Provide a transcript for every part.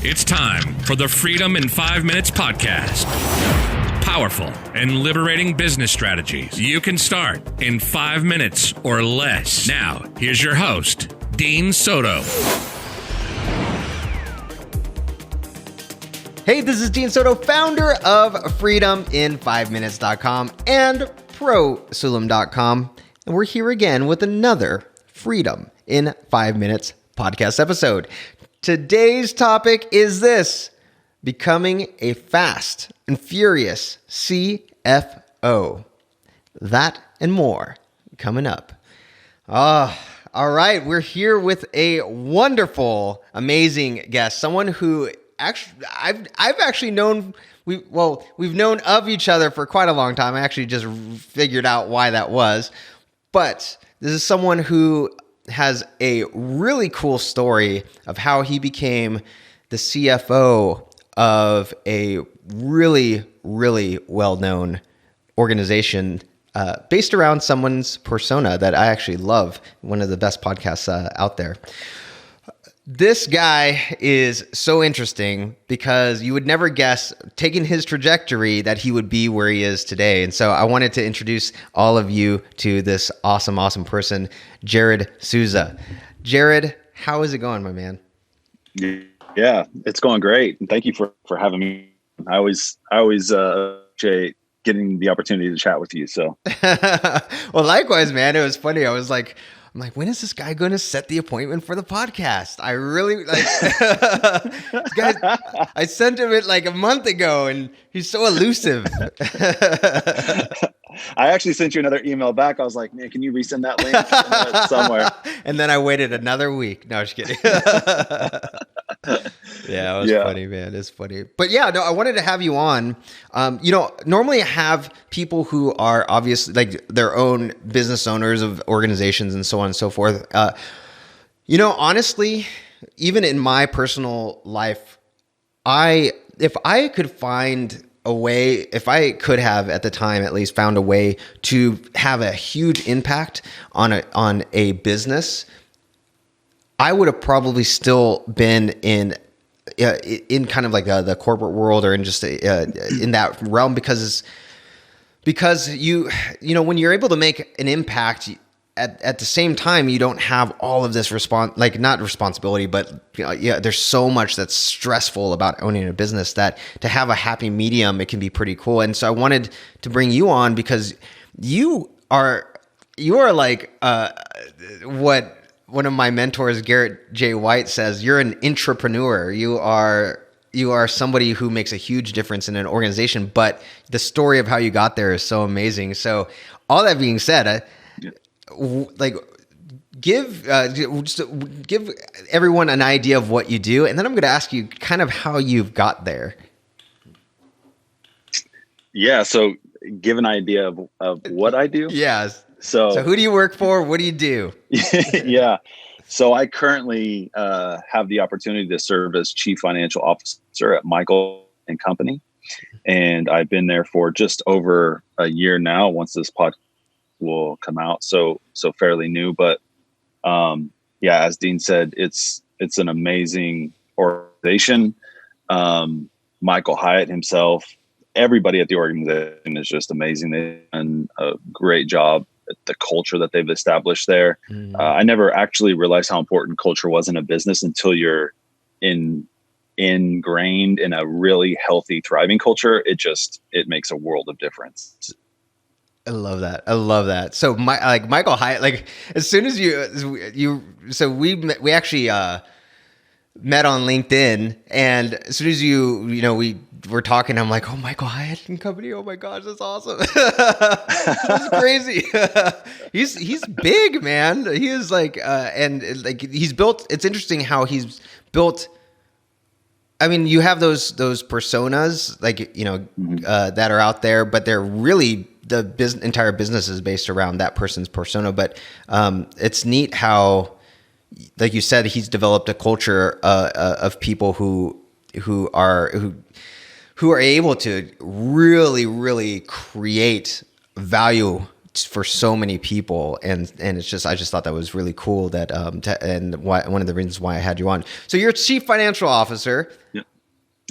It's time for the Freedom in 5 Minutes podcast. Powerful and liberating business strategies you can start in 5 minutes or less. Now, here's your host, Dean Soto. Hey, this is Dean Soto, founder of FreedomIn5Minutes.com and ProSulam.com. And we're here again with another Freedom in 5 Minutes podcast episode. Today's topic is this: becoming a fast and furious CFO. That and more coming up. All right, we're here with a wonderful, amazing guest, someone who actually I've actually known. We've known of each other for quite a long time. I actually just figured out why that was. But this is someone who has a really cool story of how he became the CFO of a really, really well-known organization based around someone's persona that I actually love. One of the best podcasts out there. This guy is so interesting because you would never guess, taking his trajectory, that he would be where he is today. And so I wanted to introduce all of you to this awesome, awesome person, Jarrod Souza. Jarrod, how is it going, my man? Yeah, it's going great. And thank you for having me. I always appreciate getting the opportunity to chat with you. So, well, likewise, man. It was funny. I'm like, when is this guy going to set the appointment for the podcast? I really like guys. I sent him it like a month ago, and he's so elusive. I actually sent you another email back. I was like, man, can you resend that link somewhere? And then I waited another week. No, I was kidding. Yeah, it was funny, man. It's funny. But yeah, no, I wanted to have you on. Normally I have people who are obviously like their own business owners of organizations and so on and so forth. Honestly, even in my personal life, if I could have at the time at least found a way to have a huge impact on a business, I would have probably still been in kind of like the corporate world or in just in that realm because you when you're able to make an impact at the same time, you don't have all of this not responsibility, but there's so much that's stressful about owning a business that to have a happy medium, it can be pretty cool. And so I wanted to bring you on because you are like what one of my mentors, Garrett J. White, says, you're an intrapreneur. You are somebody who makes a huge difference in an organization, but the story of how you got there is so amazing. So all that being said, give everyone an idea of what you do, and then I'm going to ask you kind of how you've got there. Yeah. So give an idea of what I do. Yeah. So who do you work for? What do you do? Yeah. So I currently have the opportunity to serve as Chief Financial Officer at Michael and Company. And I've been there for just over a year now, once this podcast will come out. So fairly new, but as Dean said, it's an amazing organization. Michael Hyatt himself, everybody at the organization is just amazing. They've done a great job at the culture that they've established there. I never actually realized how important culture was in a business until you're ingrained in a really healthy, thriving culture. It makes a world of difference. I love that. So Michael Hyatt, as soon as we actually met on LinkedIn, and as soon as we were talking, I'm like, oh, Michael Hyatt and Company. Oh my gosh, that's awesome. That's crazy. He's big, man. He is he's built. It's interesting how he's built. I mean, you have those personas that are out there, but they're really the entire business is based around that person's persona. But it's neat how, like you said, he's developed a culture of people who are able to really, really create value for so many people, and it's just, I just thought that was really cool that and one of the reasons why I had you on. So you're chief financial officer.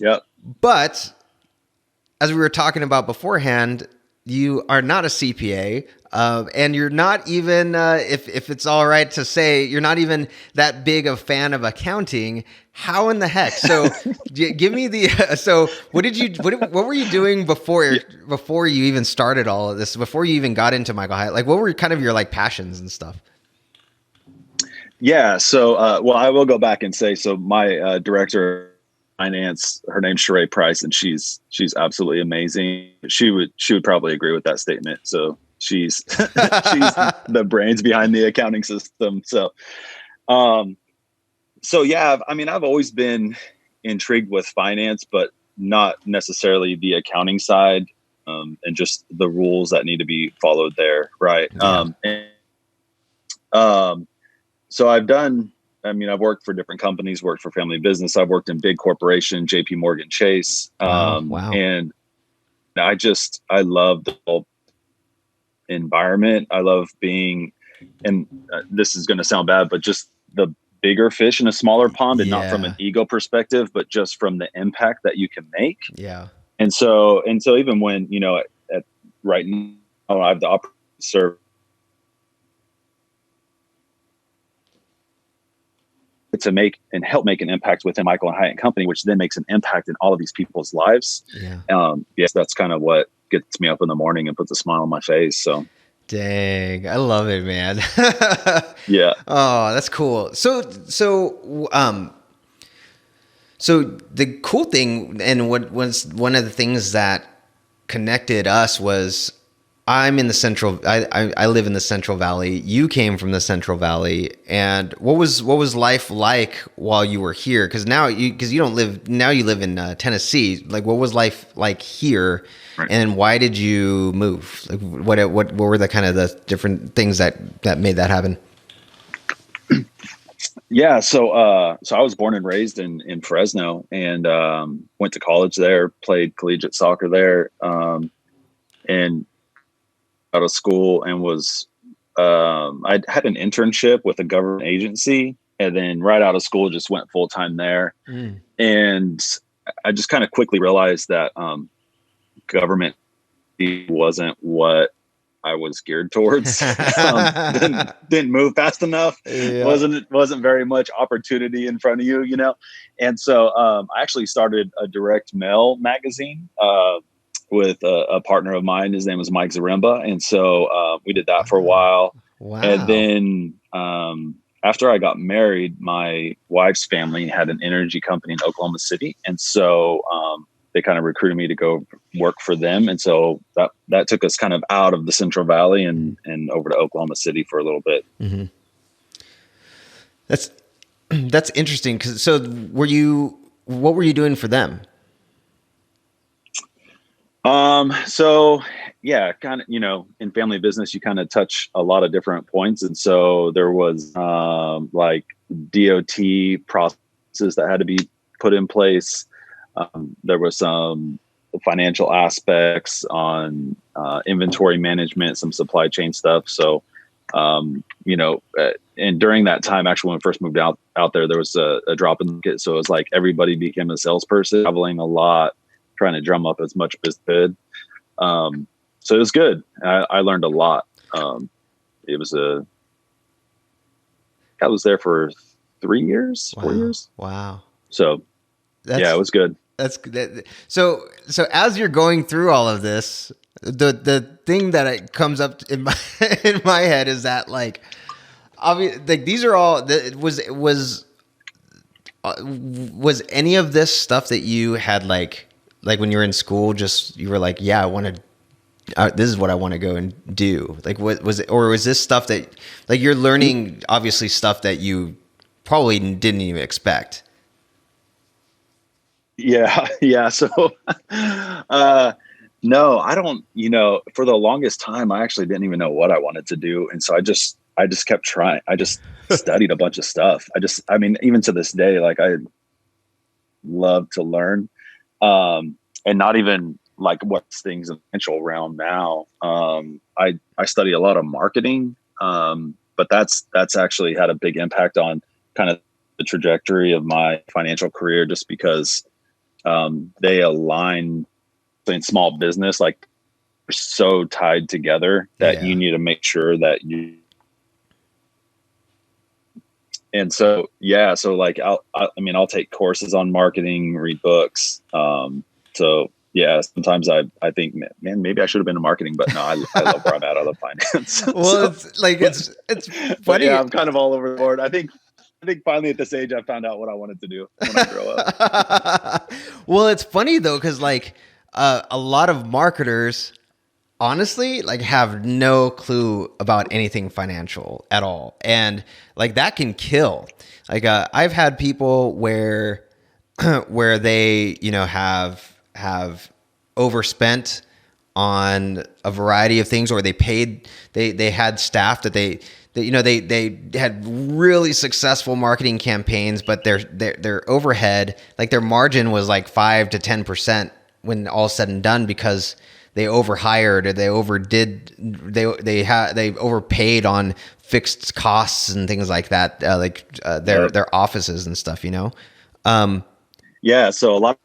Yep. But as we were talking about beforehand, you are not a CPA, and you're not even, if it's all right to say, you're not even that big a fan of accounting. How in the heck? So give me the, so what were you doing before you even started all of this, before you even got into Michael Hyatt? Like, what were kind of your like passions and stuff? Yeah. So, well, I will go back and say, so my director of finance, her name's Sheree Price, and she's absolutely amazing. She would probably agree with that statement. So she's the brains behind the accounting system. So, yeah, I mean, I've always been intrigued with finance, but not necessarily the accounting side, and just the rules that need to be followed there. Right. Yeah. So I've worked for different companies, worked for family business. I've worked in big corporation, JP Morgan Chase. Wow. And I love the whole environment. I love being, and this is going to sound bad, but just the bigger fish in a smaller pond, and not from an ego perspective, but just from the impact that you can make. Yeah. And so even when, right now I have the opportunity to serve, to make and help make an impact within Michael and Hyatt Company, which then makes an impact in all of these people's lives. Yeah. Yes, that's kind of what gets me up in the morning and puts a smile on my face. So, dang, I love it, man. yeah. Oh, that's cool. So the cool thing, and what was one of the things that connected us, was I'm in the Central. I live in the Central Valley. You came from the Central Valley, and what was life like while you were here? Because you don't live now. You live in Tennessee. Like, what was life like here, right, and why did you move? Like, what were the kind of the different things that made that happen? Yeah, so I was born and raised in Fresno, and went to college there. Played collegiate soccer there, and out of school, and was I had an internship with a government agency, and then right out of school just went full time there. And I just kind of quickly realized that government wasn't what I was geared towards. Didn't move fast enough. Yeah. Wasn't very much opportunity in front of you, And so I actually started a direct mail magazine with a partner of mine. His name was Mike Zaremba. And so we did that for a while. Wow. And then after I got married, my wife's family had an energy company in Oklahoma City. And so they kind of recruited me to go work for them. And so that took us kind of out of the Central Valley and over to Oklahoma City for a little bit. Mm-hmm. That's interesting. So what were you doing for them? So yeah, kind of, in family business, you kind of touch a lot of different points. And so there was, like DOT processes that had to be put in place. There was some financial aspects on, inventory management, some supply chain stuff. So, and during that time, actually, when we first moved out there, there was a drop in the market. So it was like everybody became a salesperson, traveling a lot, trying to drum up as much as could. So it was good. I learned a lot. I was there for 3 years, 4 years. Wow. So yeah, it was good. So as you're going through all of this, the thing that comes up in my head is that, like, obviously, like, these are all, was any of this stuff that you had, like when you were in school, just, you were like, yeah, I want to, this is what I want to go and do. Like, what was it, or was this stuff that, like, you're learning, obviously, stuff that you probably didn't even expect? Yeah. So, no, I don't, for the longest time, I actually didn't even know what I wanted to do. And so I just kept trying. I just studied a bunch of stuff. Even to this day, like, I love to learn. And not even like what's things in the financial realm now. I study a lot of marketing, but that's actually had a big impact on kind of the trajectory of my financial career, just because they align in small business, like they're so tied together that you need to make sure that you. And so, so like, I'll take courses on marketing, read books. So yeah, sometimes I think, man, maybe I should have been in marketing, but no, I love where I'm at. I love finance. Well, it's funny. Yeah, I'm kind of all over the board. I think finally at this age, I found out what I wanted to do when I grow up. Well, it's funny though, because like a lot of marketers, honestly, like have no clue about anything financial at all, and like that can kill. Like I've had people where where they have overspent on a variety of things, or they had staff that they had really successful marketing campaigns, but their overhead, like their margin was like 5 to 10% when all said and done, because they overhired or they overpaid on fixed costs and things like that, their offices and stuff, Yeah, so a lot of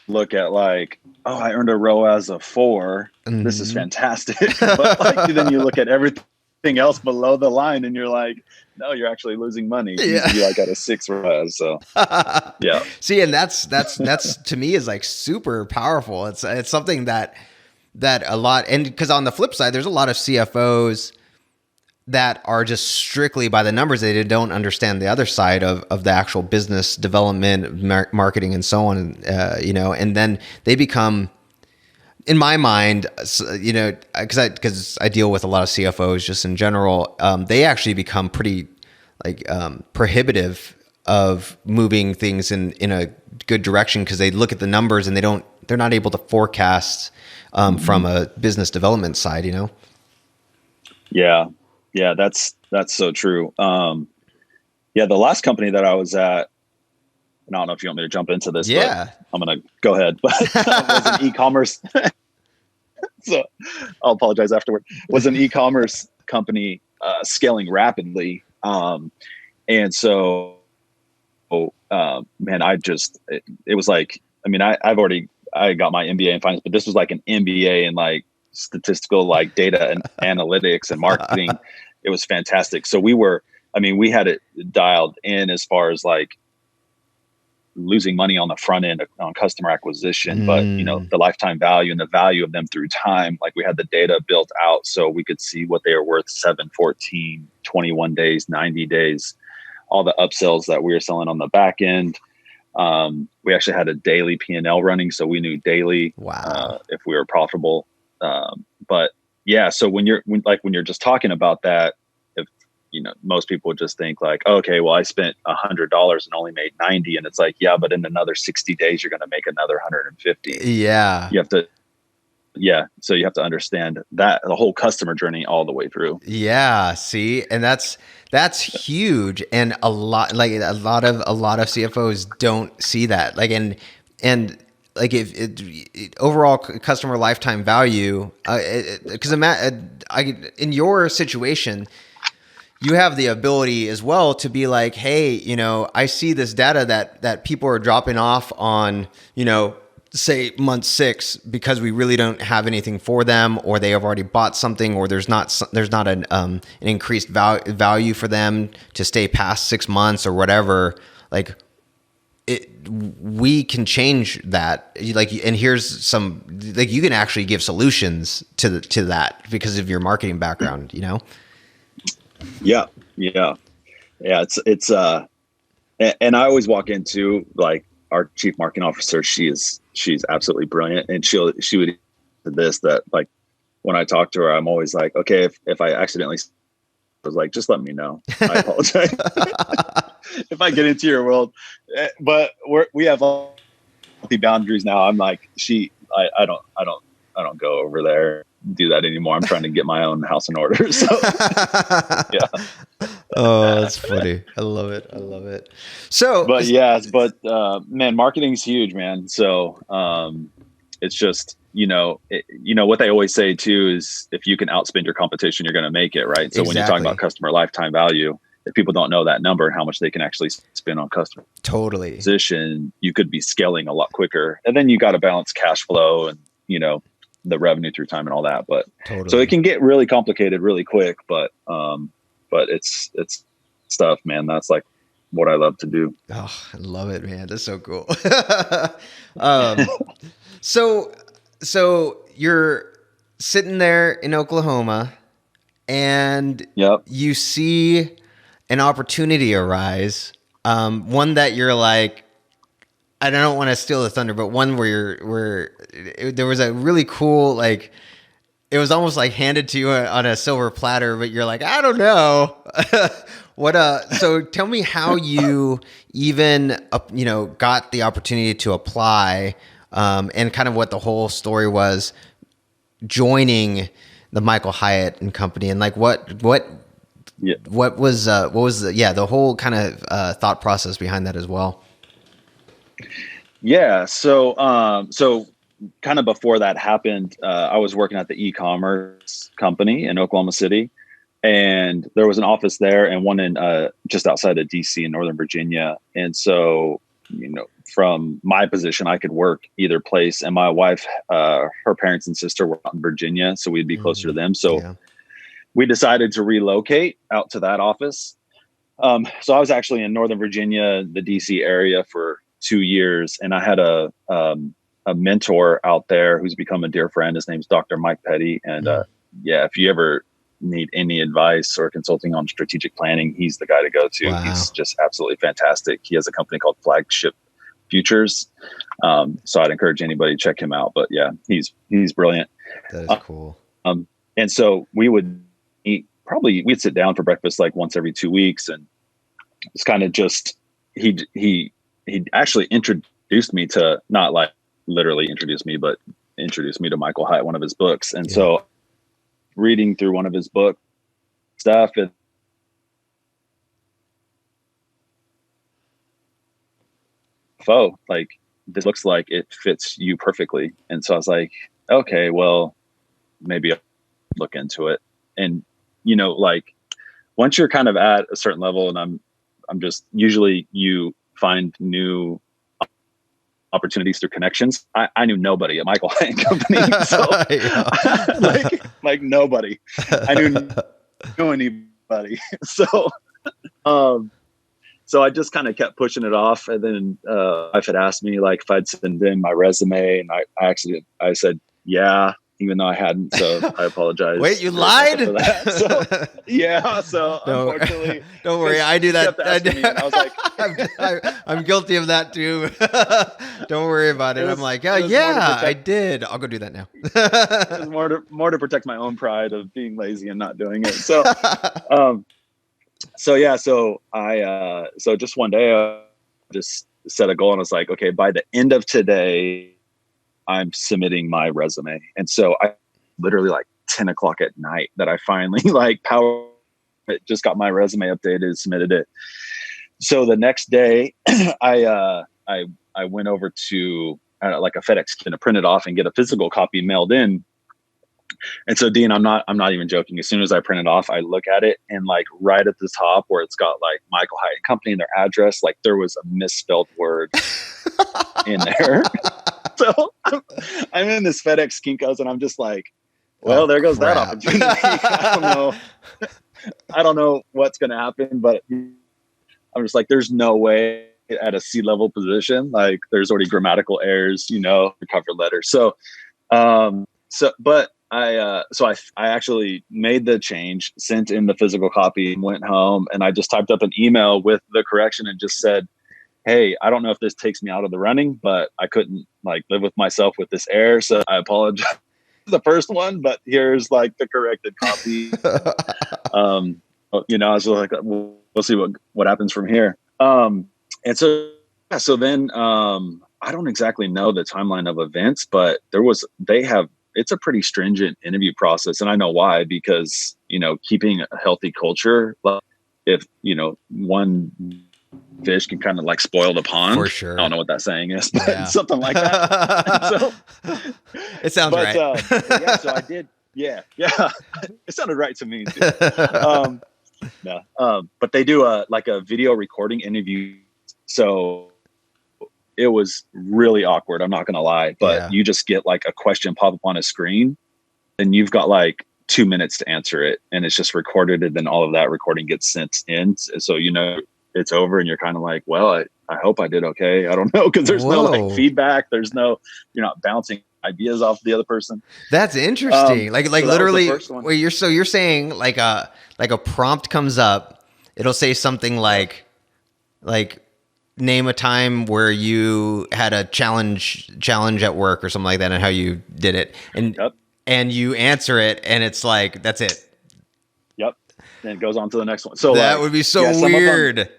look at like, oh, I earned a ROAS of 4. Mm-hmm. This is fantastic. But like, then you look at everything else below the line and you're like, no, you're actually losing money. Yeah. You like at a 6 ROAS. So yeah. See, and that's to me is like super powerful. It's something that a lot, and because on the flip side, there's a lot of CFOs that are just strictly by the numbers. They don't understand the other side of the actual business development, marketing, and so on. And then they become, in my mind, because I deal with a lot of CFOs just in general, they actually become pretty like prohibitive of moving things in a good direction, because they look at the numbers and they're not able to forecast from a business development side, Yeah, that's so true. The last company that I was at, and I don't know if you want me to jump into this, but I'm going to go ahead, but it was an e-commerce. So I'll apologize afterward. It was an e-commerce company scaling rapidly. And so, man, it was like, I got my MBA in finance, but this was like an MBA in like statistical, like data and analytics and marketing. It was fantastic. So we had it dialed in as far as like losing money on the front end on customer acquisition, but the lifetime value and the value of them through time, like we had the data built out so we could see what they are worth 7, 14, 21 days, 90 days, all the upsells that we were selling on the back end. We actually had a daily P&L running, so we knew daily if we were profitable. But yeah, so when you're just talking about that, if most people would just think like, okay, well, I spent $100 and only made 90, and it's like, yeah, but in another 60 days, you're going to make another 150. Yeah, so you have to understand that the whole customer journey all the way through. Yeah, see, and that's huge, and a lot of CFOs don't see that. Like, and like if overall customer lifetime value, because in your situation, you have the ability as well to be like, hey, I see this data that people are dropping off on, say month 6 because we really don't have anything for them, or they have already bought something, or there's not an increased value for them to stay past 6 months or whatever. Like, we can change that. Like, and here's some, like, you can actually give solutions to that because of your marketing background, Yeah. It's and I always walk into like our chief marketing officer. She's absolutely brilliant, and she would do this, that like when I talk to her, I'm always like, okay, if I accidentally was like, just let me know. I apologize if I get into your world, but we have healthy boundaries now. I'm like, I don't go over there, do that anymore. I'm trying to get my own house in order. So yeah. Oh, that's funny. I love it. So, man, marketing's huge, man. So, it's just, what they always say too is if you can outspend your competition, you're going to make it, right? So when you're talking about customer lifetime value, if people don't know that number and how much they can actually spend on customer acquisition, you could be scaling a lot quicker. And then you got to balance cash flow and, the revenue through time and all that. But so it can get really complicated really quick, but it's stuff, man. That's like what I love to do. Oh, I love it, man. That's so cool. So you're sitting there in Oklahoma and you see an opportunity arise. One that you're like, I don't want to steal the thunder, but one where there was a really cool, like, it was almost like handed to you on a silver platter, but you're like, I don't know. So tell me how you even, got the opportunity to apply, and kind of what the whole story was joining the Michael Hyatt and company, and like what was the whole kind of thought process behind that as well. Yeah. So kind of before that happened, I was working at the e-commerce company in Oklahoma City, and there was an office there and one in just outside of DC in Northern Virginia. And so, from my position, I could work either place. And my wife, her parents and sister were out in Virginia, so we'd be closer to them. So we decided to relocate out to that office. So I was actually in Northern Virginia, the DC area for 2 years, and I had a mentor out there who's become a dear friend. His name's Dr. Mike Petty. And if you ever need any advice or consulting on strategic planning, he's the guy to go to. Wow. He's just absolutely fantastic. He has a company called Flagship Futures. So I'd encourage anybody to check him out. But yeah, he's brilliant. That is cool. And so we would eat, we'd sit down for breakfast like once every 2 weeks. And it's kind of just, he actually introduced me to, not like literally introduced me, but introduced me to Michael Hyatt, one of his books. And so reading through one of his book stuff, like, this looks like it fits you perfectly. And so I was like, okay, well, maybe I'll look into it. And, like, once you're kind of at a certain level, and I'm just, usually you find new opportunities through connections. I knew nobody at Michael Hyatt Company. So like nobody. I knew anybody. So I just kind of kept pushing it off. And then I've had asked me like if I'd send in my resume, and I said, yeah, even though I hadn't. So I apologize. Wait, you lied? So, yeah. So unfortunately, don't worry. I do that. I was like, I'm guilty of that too. Don't worry about it. I'm like, I did. I'll go do that now. It was more to protect my own pride of being lazy and not doing it. So, so just one day I just set a goal and I was like, okay, by the end of today, I'm submitting my resume. And so I literally like 10 o'clock at night that I finally just got my resume updated, submitted it. So the next day I went over to like a FedEx to print it off and get a physical copy mailed in. And so Dean, I'm not even joking. As soon as I print it off, I look at it, and like right at the top where it's got like Michael Hyatt Company and their address, like there was a misspelled word in there. So I'm in this FedEx Kinko's, and I'm just like, well, there goes that opportunity. I don't know what's going to happen, but I'm just like, there's no way at a C-level position. Like there's already grammatical errors, your cover letter. I actually made the change, sent in the physical copy, went home, and I just typed up an email with the correction and just said, hey, I don't know if this takes me out of the running, but I couldn't like live with myself with this error. So I apologize for the first one, but here's like the corrected copy. I was like, we'll see what happens from here. And so then I don't exactly know the timeline of events, but it's a pretty stringent interview process. And I know why, because, keeping a healthy culture, if, one fish can kind of like spoil the pond. For sure. I don't know what that saying is, but Yeah. something like that. So it sounds right. Yeah, so I did. Yeah. It sounded right to me too. But they do like a video recording interview. So it was really awkward. I'm not going to lie, but you just get like a question pop up on a screen and you've got like 2 minutes to answer it, and it's just recorded. And then all of that recording gets sent in. So, it's over and you're kind of like, well, I hope I did okay. I don't know. Cause there's no like feedback. There's no, you're not bouncing ideas off the other person. That's interesting. Like so literally you're saying like a prompt comes up. It'll say something like name a time where you had a challenge at work or something like that and how you did it. And you answer it and it's like, that's it. Yep. And it goes on to the next one. So that would be so weird.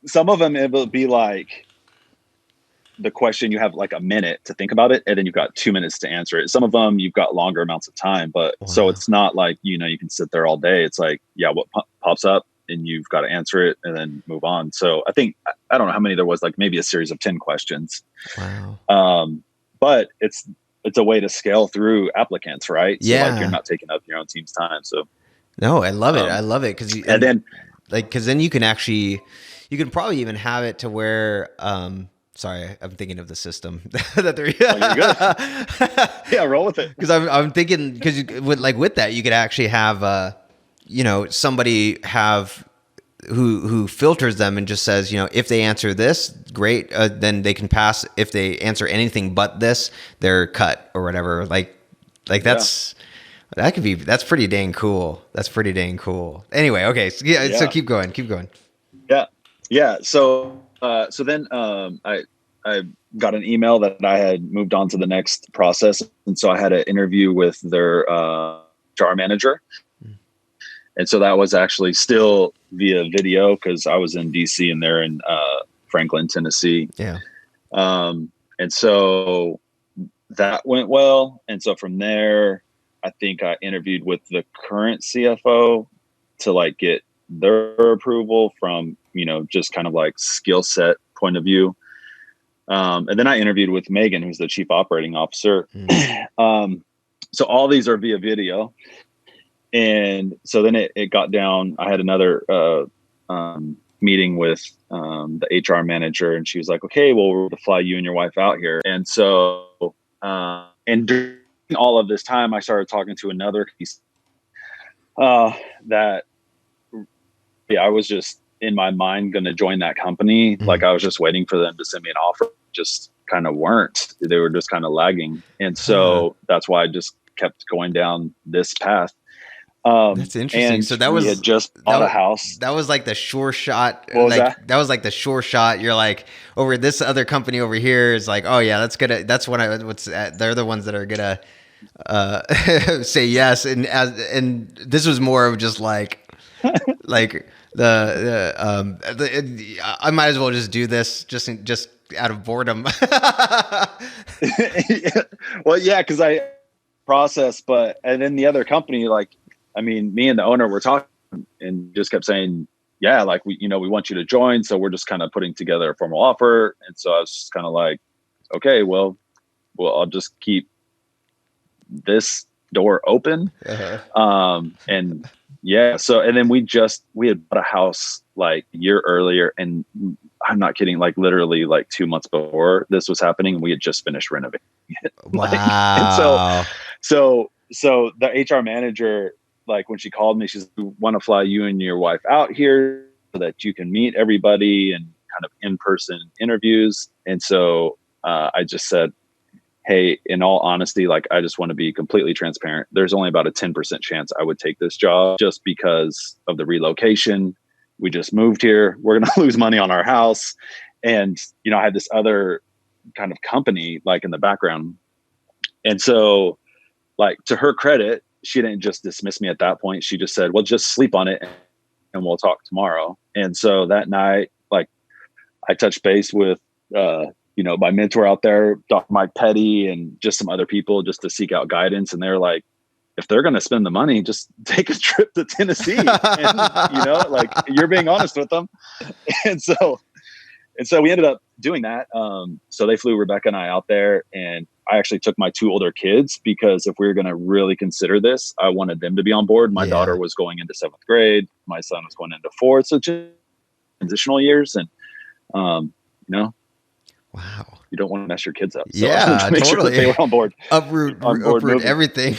Some of them, it will be like the question, you have like a minute to think about it, and then you've got 2 minutes to answer it. Some of them, you've got longer amounts of time, but so it's not like, you can sit there all day. It's like, what pops up and you've got to answer it and then move on. So I think, I don't know how many there was, like maybe a series of 10 questions. Wow. But it's a way to scale through applicants, right? So yeah. Like you're not taking up your own team's time. So no, I love it. I love it. Cause then you can probably even have it to where, sorry, I'm thinking of the system that they're. You're good. Yeah, roll with it. Because I'm thinking, because with that, you could actually have somebody have who filters them and just says, if they answer this, great, then they can pass. If they answer anything but this, they're cut or whatever. Like that's. That's pretty dang cool. Anyway, okay. So keep going. Yeah. So then I got an email that I had moved on to the next process. And so I had an interview with their HR manager. And so that was actually still via video because I was in DC and they're in Franklin, Tennessee. Yeah. And so that went well. And so from there, I think I interviewed with the current CFO to like get their approval from, just kind of like skill set point of view. And then I interviewed with Megan, who's the chief operating officer. So all these are via video. And so then it got down. I had another meeting with the HR manager, and she was like, okay, well, we're going to fly you and your wife out here. And so, and during all of this time, I started talking to another piece that, I was just in my mind going to join that company. Like I was just waiting for them to send me an offer. Just kind of weren't. They were just kind of lagging. And so that's why I just kept going down this path. That's interesting. So that was, we had just bought a house. That was like the sure shot. What was that? That was like the sure shot. You're like, over this other company over here is like, oh yeah, that's they're the ones that are gonna say yes. And this was more of just like I might as well just do this just out of boredom. Well, yeah, because I process, and then the other company, like, I mean, me and the owner were talking and just kept saying, yeah, like we want you to join. So we're just kind of putting together a formal offer. And so I was just kind of like, okay, well, I'll just keep this door open. And yeah, so, and then we had bought a house like a year earlier, and I'm not kidding, like literally like 2 months before this was happening, and we had just finished renovating it. Wow. And so the HR manager, like when she called me, she's, we want to fly you and your wife out here so that you can meet everybody and kind of in-person interviews. And so I just said, hey, in all honesty, like, I just want to be completely transparent. There's only about a 10% chance I would take this job just because of the relocation. We just moved here. We're going to lose money on our house. And, I had this other kind of company like in the background. And so, like, to her credit, she didn't just dismiss me at that point. She just said, well, just sleep on it and we'll talk tomorrow. And so that night, like, I touched base with, my mentor out there, Dr. Mike Petty, and just some other people just to seek out guidance. And they're like, if they're going to spend the money, just take a trip to Tennessee. And, like, you're being honest with them. And so we ended up doing that. So they flew Rebecca and I out there, and I actually took my 2 older kids, because if we were going to really consider this, I wanted them to be on board. My daughter was going into 7th grade. My son was going into 4th. So just transitional years. And, wow, you don't want to mess your kids up. So Yeah, make totally. Sure that they were on board. Uproot everything.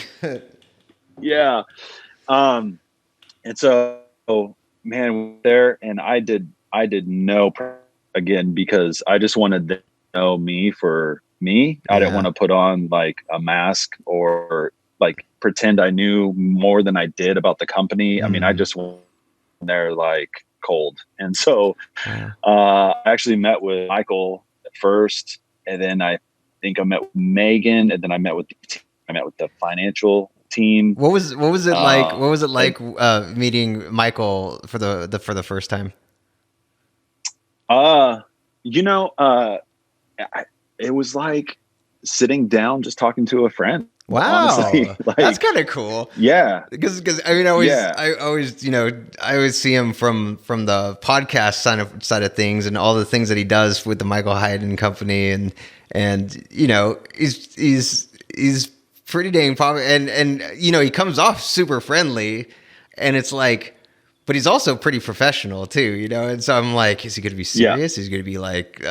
Yeah. And so, man, there, and I did no again, because I just wanted them to know me for me. I didn't want to put on like a mask or like pretend I knew more than I did about the company. I mean, I just went there like cold. And so I actually met with Michael at first, and then I think I met with Megan, and then I met with the financial team. What was it like? What was it like meeting Michael for the first time? It was like sitting down, just talking to a friend. Wow. Honestly, that's kind of cool. Yeah. Because I mean, I always see him from the podcast side of things, and all the things that he does with the Michael Hyatt and Company, and he's pretty dang popular, and he comes off super friendly, and it's like, but he's also pretty professional too, and so I'm like, is he going to be serious? He's going to be like,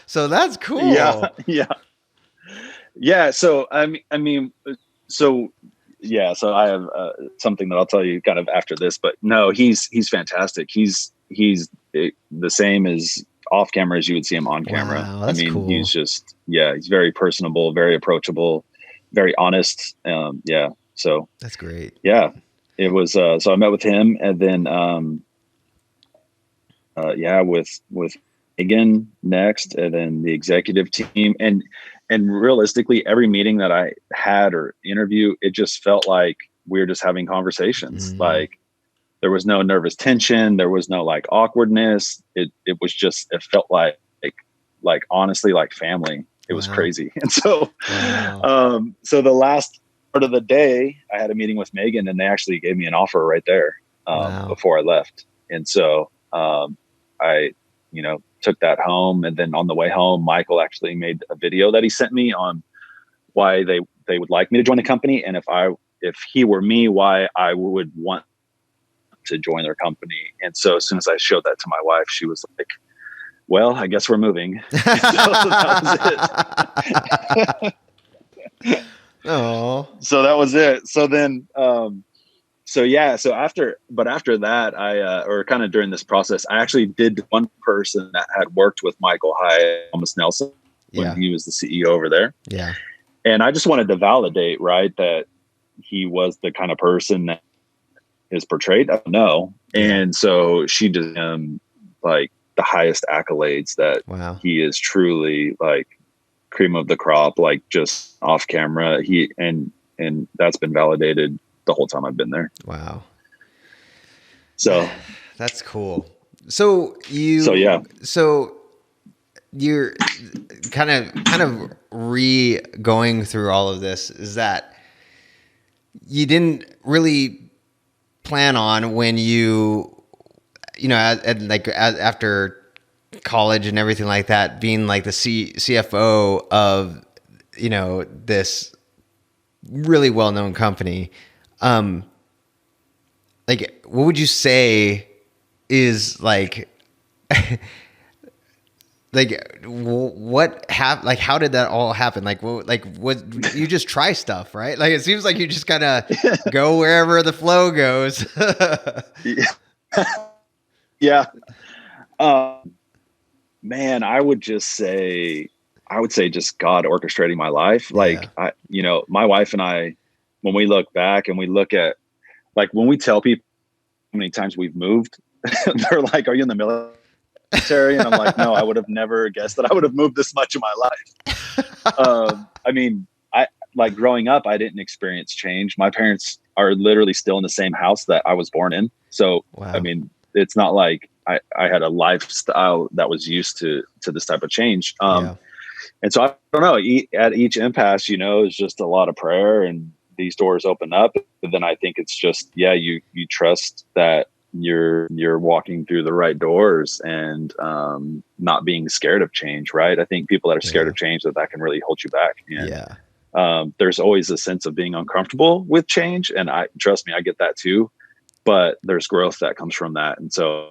so that's cool. Yeah. So so I have something that I'll tell you kind of after this, but no, he's fantastic. He's the same as off camera as you would see him on camera. Wow, that's cool. He's just, he's very personable, very approachable, very honest. So that's great. Yeah. It was, so I met with him, and then, with Megan next, and then the executive team, and realistically, every meeting that I had or interview, it just felt like we were just having conversations. Like, there was no nervous tension. There was no like awkwardness. It was just, it felt like honestly, like family. It was crazy. And so, so the last part of the day, I had a meeting with Megan, and they actually gave me an offer right there before I left. And so I, took that home, and then on the way home, Michael actually made a video that he sent me on why they would like me to join the company, and if he were me, why I would want to join their company. And so as soon as I showed that to my wife, she was like, well, I guess we're moving. So that was it. Oh, so that was it. So then, so after that, or kind of during this process, I actually did one person that had worked with Michael Hyatt, Thomas Nelson, when he was the CEO over there. Yeah. And I just wanted to validate, right, that he was the kind of person that is portrayed. I don't know. And so she did him like the highest accolades, that he is truly like cream of the crop, like just off camera. And that's been validated the whole time I've been there. Wow. So that's cool. So you're kind of going through all of this, is that you didn't really plan on when after college and everything like that, being like the CFO of, this really well-known company. Like, what would you say is like, what happened? Like, how did that all happen? Like, what you just try stuff, right? Like, it seems like you just kind of go wherever the flow goes. Yeah. Man, I would say just God orchestrating my life. Like, my wife and I, when we look back and we look at, like, when we tell people how many times we've moved, they're like, are you in the military? And I'm like, no, I would have never guessed that I would have moved this much in my life. I mean, like growing up, I didn't experience change. My parents are literally still in the same house that I was born in. So, I mean, it's not like I had a lifestyle that was used to this type of change. And so I don't know, at each impasse, it's just a lot of prayer and these doors open up, then I think it's just, you trust that you're walking through the right doors and not being scared of change, right? I think people that are scared of change, that can really hold you back. And there's always a sense of being uncomfortable with change, and trust me, I get that too. But there's growth that comes from that, and so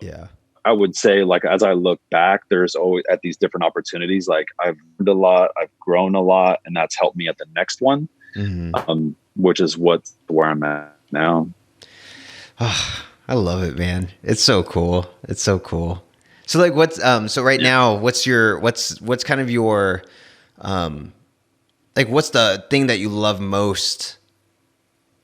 I would say, like, as I look back, there's always at these different opportunities, like I've learned a lot, I've grown a lot, and that's helped me at the next one, which is where I'm at now. I love it, man. It's so cool. It's so cool. So like what's now what's kind of your like what's the thing that you love most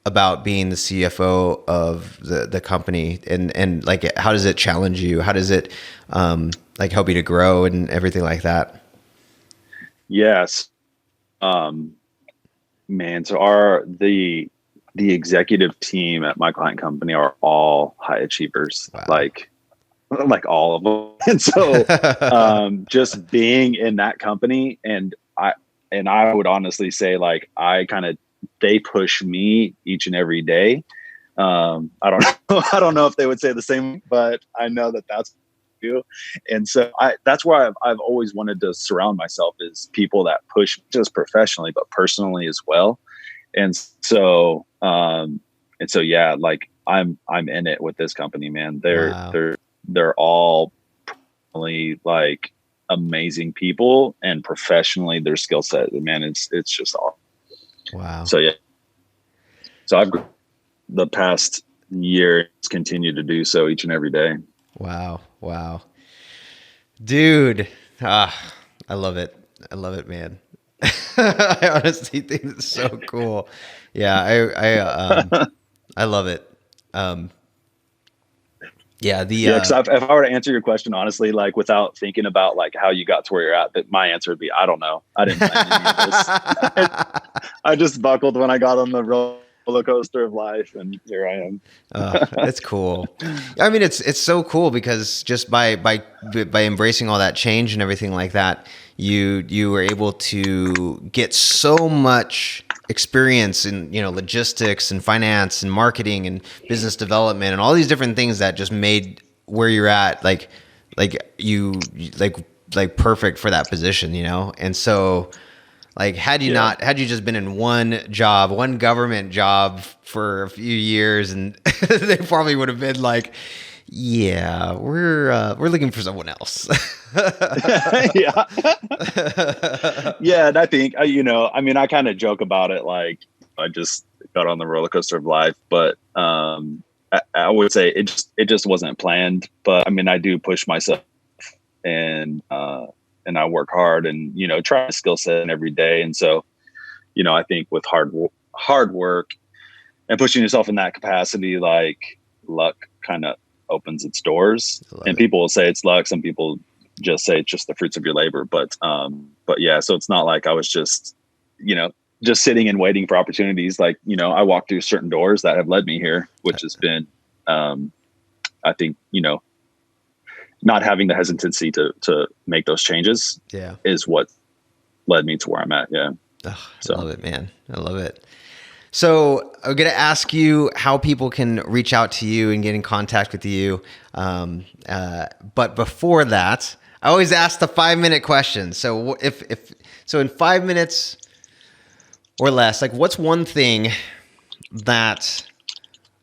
about being the CFO of the company, and like how does it challenge you? How does it like help you to grow and everything like that? Yes. Man, so the executive team at Michael Hyatt Company are all high achievers, like all of them. And so just being in that company, and I would honestly say, like, they push me each and every day. I don't know if they would say the same, but I know that that's you. And so that's where I've always wanted to surround myself, is people that push just professionally, but personally as well. And so, yeah, like I'm in it with this company, man. They're all really like amazing people, and professionally their skill set, man, it's just awesome. Wow. So yeah. So I've the past year continued to do so each and every day. Wow. Dude. I love it. I love it, man. I honestly think it's so cool. Yeah, I love it. Because if I were to answer your question honestly, like without thinking about like how you got to where you're at, that my answer would be, I don't know. I didn't plan any of this. I just buckled when I got on the roller coaster of life, and here I am. That's cool. I mean, it's so cool because just by embracing all that change and everything like that, you were able to get so much experience in, logistics and finance and marketing and business development and all these different things that just made where you're at like perfect for that position, And so like had you just been in one government job for a few years, and they probably would have been like, yeah, we're looking for someone else. Yeah. Yeah. And I think, I kind of joke about it. Like, I just got on the roller coaster of life, but I would say it just wasn't planned. But I mean, I do push myself, and I work hard, and, try my skill set every day. And so, I think with hard work and pushing yourself in that capacity, like, luck kind of opens its doors. And people will say it's luck. Some people just say it's just the fruits of your labor. But yeah, so it's not like I was just, just sitting and waiting for opportunities. Like, I walked through certain doors that have led me here, which has been, I think, not having the hesitancy to make those changes is what led me to where I'm at. Yeah. Oh, I love it, man. I love it. So I'm going to ask you how people can reach out to you and get in contact with you. But before that, I always ask the 5-minute question. So so in 5 minutes or less, like, what's one thing that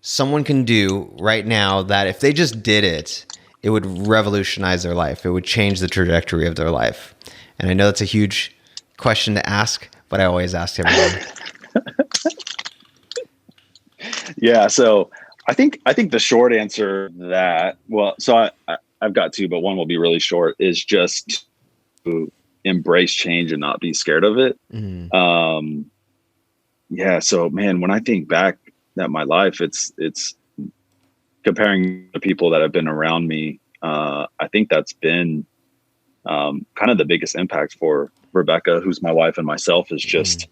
someone can do right now that if they just did it, it would revolutionize their life? It would change the trajectory of their life. And I know that's a huge question to ask, but I always ask everyone. Yeah. So I think the short answer to that, so I've got two, but one will be really short, is just to embrace change and not be scared of it. Mm-hmm. Yeah. So, man, when I think back at my life, it's comparing the people that have been around me. I think that's been kind of the biggest impact for Rebecca, who's my wife, and myself, is just,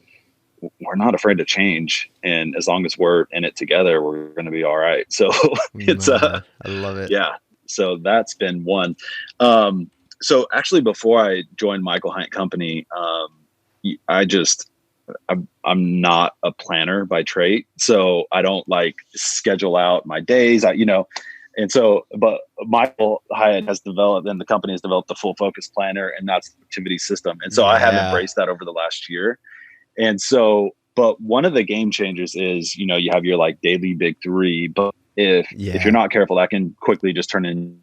we're not afraid to change. And as long as we're in it together, we're going to be all right. So it's, I love it. Yeah. So that's been one. So actually, before I joined Michael Hyatt Company, I'm not a planner by trait, so I don't like schedule out my days. And so, but Michael Hyatt has developed, and the company has developed the full focus planner, and that's the activity system. And so I have embraced that over the last year. And so, but one of the game changers is, you have your like daily big three, but if you're not careful, that can quickly just turn in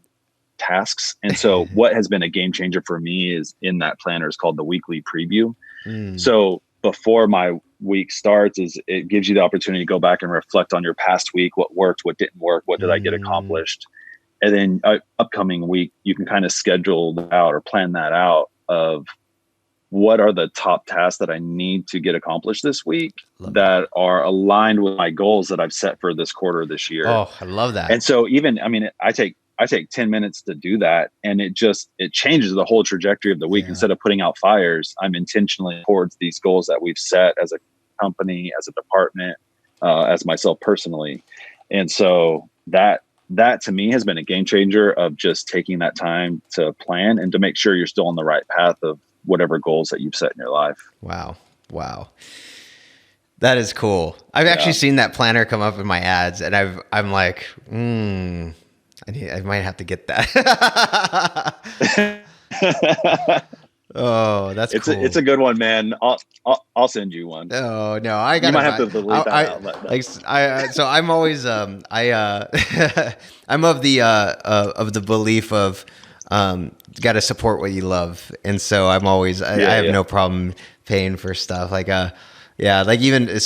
tasks. And so what has been a game changer for me is in that planner is called the weekly preview. So before my week starts, is it gives you the opportunity to go back and reflect on your past week, what worked, what didn't work, what did I get accomplished. And then upcoming week, you can kind of schedule that out or plan that out of what are the top tasks that I need to get accomplished this week that are aligned with my goals that I've set for this quarter this year. Oh, I love that. And so I take 10 minutes to do that, and it changes the whole trajectory of the week. Instead of putting out fires, I'm intentionally towards these goals that we've set as a company, as a department, as myself personally. And so that to me has been a game changer of just taking that time to plan and to make sure you're still on the right path of whatever goals that you've set in your life. Wow. That is cool. I've actually seen that planner come up in my ads, and I'm like, I might have to get that. Oh, that's cool. It's a good one, man. I'll send you one. Oh no, I got. You might have to delete that. So I'm always I'm of the belief of got to support what you love, and so I'm always I have no problem paying for stuff like even my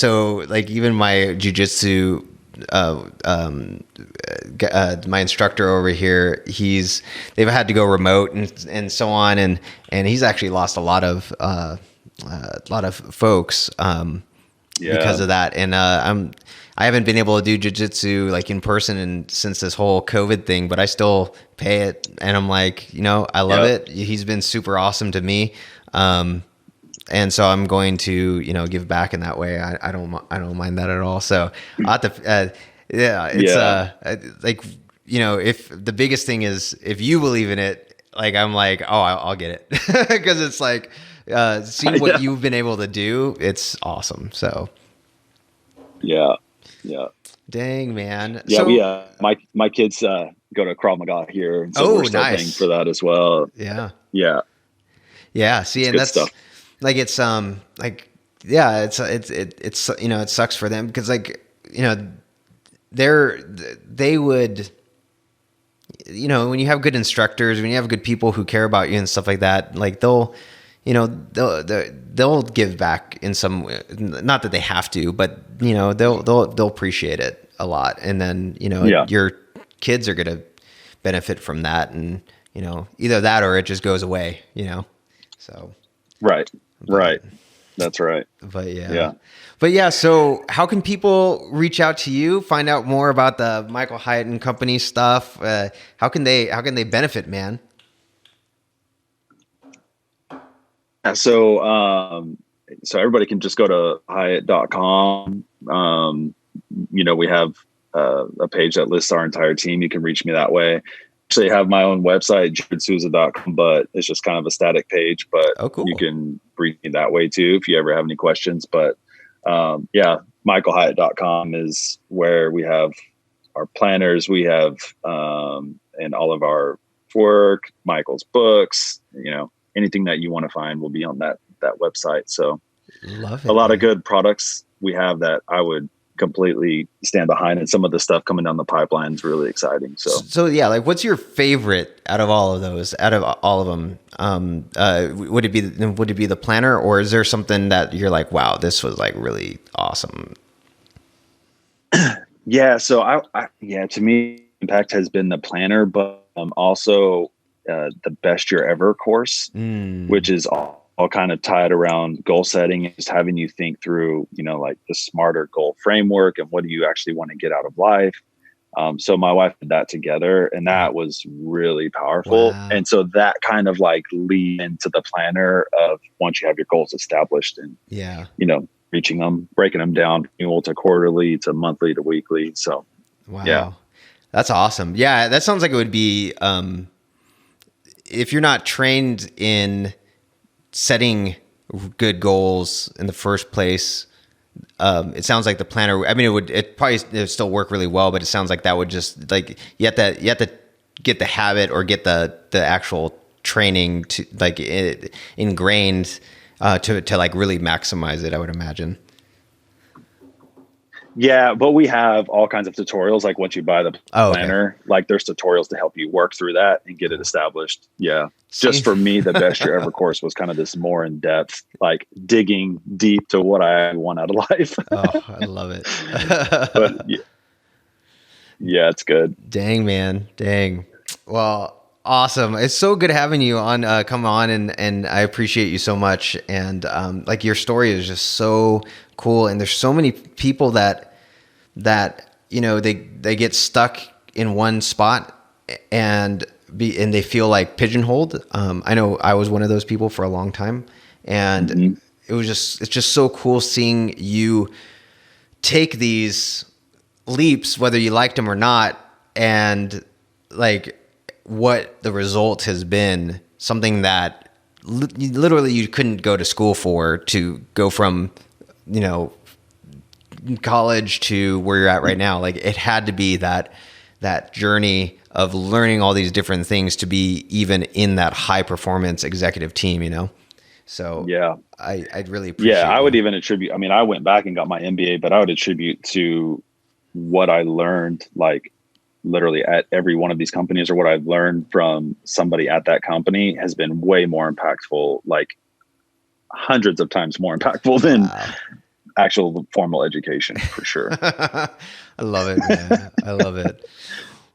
jujitsu. My instructor over here, they've had to go remote and so on, and he's actually lost a lot of folks because of that. And I haven't been able to do jiu-jitsu like in person since this whole COVID thing, but I still pay it, and I'm like, I love it. He's been super awesome to me. And so I'm going to, give back in that way. I don't mind that at all. So I have to, if the biggest thing is if you believe in it, like I'm like, oh, I'll get it because it's like seeing what you've been able to do. It's awesome. So yeah. Dang, man. Yeah, so, my kids go to Krav Maga here, and so we're still paying for that as well. Yeah. See, and that's stuff. Like it's it's it sucks for them because they would when you have good instructors, when you have good people who care about you and stuff like that, like they'll give back in some, not that they have to, but they'll appreciate it a lot, and then your kids are gonna benefit from that, and either that or it just goes away, so right. That's right. But yeah. So how can people reach out to you, find out more about the Michael Hyatt and Company stuff? How can they benefit, man? So everybody can just go to Hyatt.com. We have a page that lists our entire team. You can reach me that way. Actually have my own website, JarrodSouza.com, but it's just kind of a static page, but cool. You can reach me that way too if you ever have any questions. But MichaelHyatt.com is where we have our planners, we have and all of our work, Michael's books, anything that you want to find will be on that website. So love it, a lot of good products we have that I would completely stand behind, and some of the stuff coming down the pipeline is really exciting. So yeah, like what's your favorite out of all of those, out of all of them? Would it be the planner, or is there something that you're like, wow, this was like really awesome? Yeah. So I to me, impact has been the planner, but also the Best Year Ever course, which is all kind of tied around goal setting and just having you think through, like the smarter goal framework and what do you actually want to get out of life. So my wife did that together, and that was really powerful. Wow. And so that kind of like lead into the planner of once you have your goals established and, reaching them, breaking them down annual to quarterly to monthly to weekly. So, wow, that's awesome. Yeah. That sounds like it would be, if you're not trained in setting good goals in the first place. It sounds like the planner, I mean, it would still work really well, but it sounds like that would just like, you have to get the habit or get the actual training to like ingrained, to like really maximize it, I would imagine. Yeah, but we have all kinds of tutorials. Like once you buy the planner, like there's tutorials to help you work through that and get it established. Yeah. Just for me, the best year ever course was kind of this more in depth, like digging deep to what I want out of life. Oh, I love it. But yeah, it's good. Dang, man. Dang. Well, awesome. It's so good having you on, come on. And I appreciate you so much. And, like your story is just so cool. And there's so many people that, you know, they get stuck in one spot and they feel like pigeonholed. I know I was one of those people for a long time, and it's just so cool seeing you take these leaps, whether you liked them or not. And like what the result has been, something that literally you couldn't go to school for, to go from, you know, college to where you're at right now. Like it had to be that journey of learning all these different things to be even in that high performance executive team, you know? So yeah, I'd really appreciate I would even attribute, I mean, I went back and got my MBA, but I would attribute to what I learned, like literally at every one of these companies, or what I've learned from somebody at that company has been way more impactful, like hundreds of times more impactful than actual formal education, for sure. I love it, man. I love it.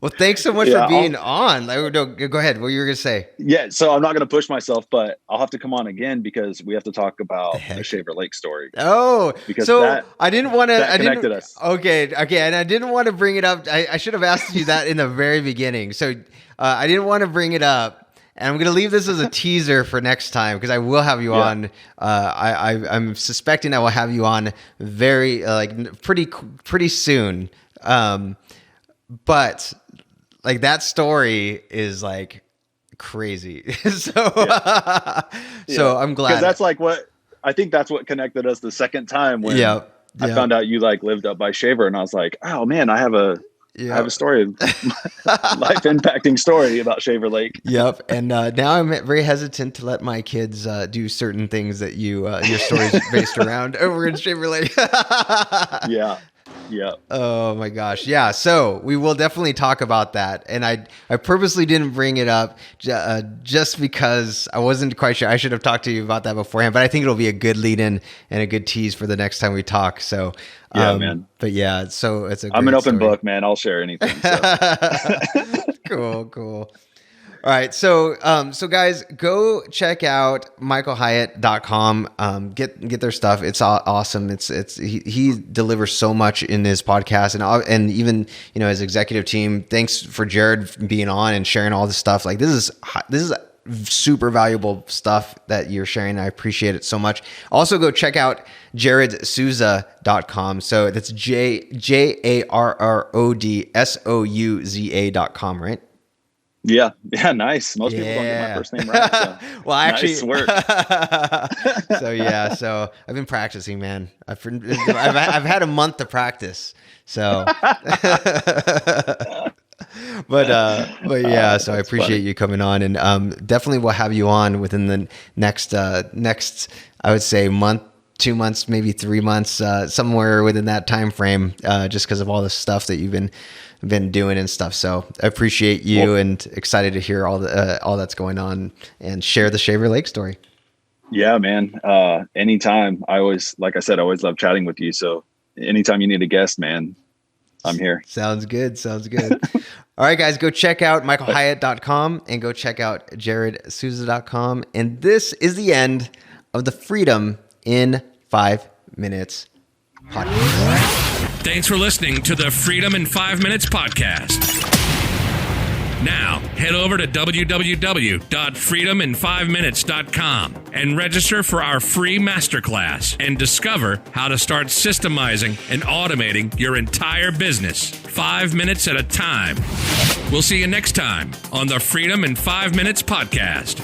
Well, thanks so much for being on. No, go ahead. What you were going to say? Yeah. So I'm not going to push myself, but I'll have to come on again because we have to talk about the Shaver Lake story. Oh, because so I didn't want to, connected us. Okay. And I didn't want to bring it up. I should have asked you that in the very beginning. So I didn't want to bring it up, and I'm going to leave this as a teaser for next time, because I will have you on. I'm suspecting I will have you on very pretty soon. But like that story is like crazy. So I'm glad. Because that's like I think that's what connected us the second time when I found out you like lived up by Shaver, and I was like, oh man, I have a story, life impacting story about Shaver Lake. Yep. And now I'm very hesitant to let my kids do certain things that your story is based around over in Shaver Lake. Yeah. Oh my gosh. Yeah. So we will definitely talk about that. And I purposely didn't bring it up just because I wasn't quite sure. I should have talked to you about that beforehand, but I think it'll be a good lead in and a good tease for the next time we talk. So, man. But yeah, so it's I'm an open book, man. I'll share anything. So. Cool. All right. So guys, go check out michaelhyatt.com. Get their stuff. It's awesome. He delivers so much in his podcast and even, you know, his executive team. Thanks for Jarrod being on and sharing all this stuff. Like this is super valuable stuff that you're sharing. I appreciate it so much. Also go check out JarrodSouza.com. So that's JarrodSouza.com, right? Yeah. Nice. Most people don't get my first name right. So. Well, actually, nice work. So I've been practicing, man. I've had a month to practice. So, but yeah. So I appreciate you coming on, and definitely we'll have you on within the next I would say month, 2 months, maybe 3 months, somewhere within that time frame, just because of all the stuff that you've been doing and stuff. So I appreciate you and excited to hear all that's going on and share the Shaver Lake story. Yeah, man. Anytime. Like I said, I always love chatting with you. So anytime you need a guest, man, I'm here. Sounds good. All right, guys, go check out michaelhyatt.com and go check out JarrodSouza.com. And this is the end of the Freedom in 5 Minutes podcast. Thanks for listening to the Freedom in 5 Minutes podcast. Now, head over to www.freedomin5minutes.com and register for our free masterclass and discover how to start systemizing and automating your entire business 5 minutes at a time. We'll see you next time on the Freedom in 5 Minutes podcast.